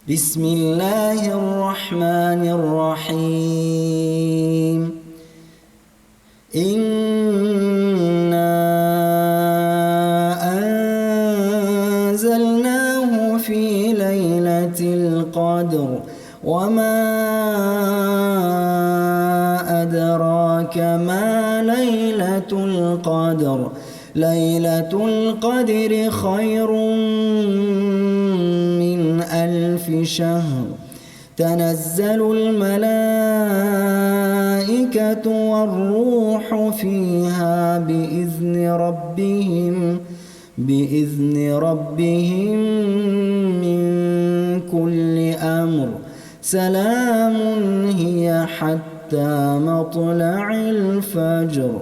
بسم الله الرحمن الرحيم إنا أنزلناه في ليلة القدر وما أدراك ما ليلة القدر ليلة القدر خير من 1000 شهر تنزل الملائكة والروح فيها بإذن ربهم من كل أمر سلام هي حتى مطلع الفجر.